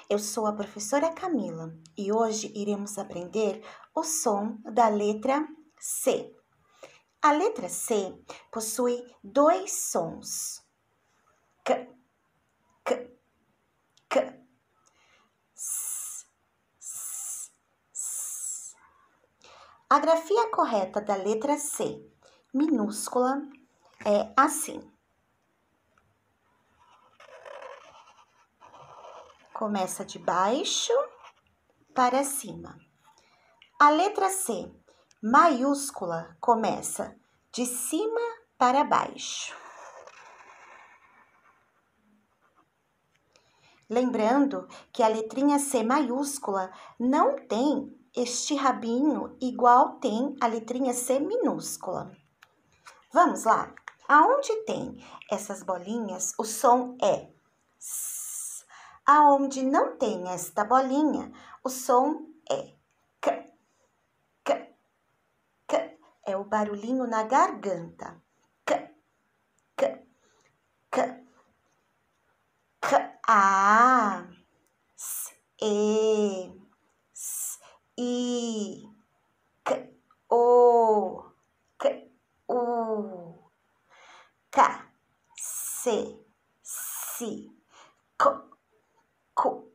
Eu sou a professora Camila e hoje iremos aprender o som da letra C. A letra C possui dois sons, K, K, K, S, S, S. A grafia correta da letra C, minúscula, é assim. Começa de baixo para cima. A letra C, maiúscula, começa de cima para baixo. Lembrando que a letrinha C maiúscula não tem este rabinho igual tem a letrinha C minúscula. Vamos lá? Aonde tem essas bolinhas, o som é S. Aonde não tem esta bolinha, o som é K. K. K. É o barulhinho na garganta. K. K. K. K. A. S. E. S. I. K. O. K. U. K. C. Si. Ko. Ku.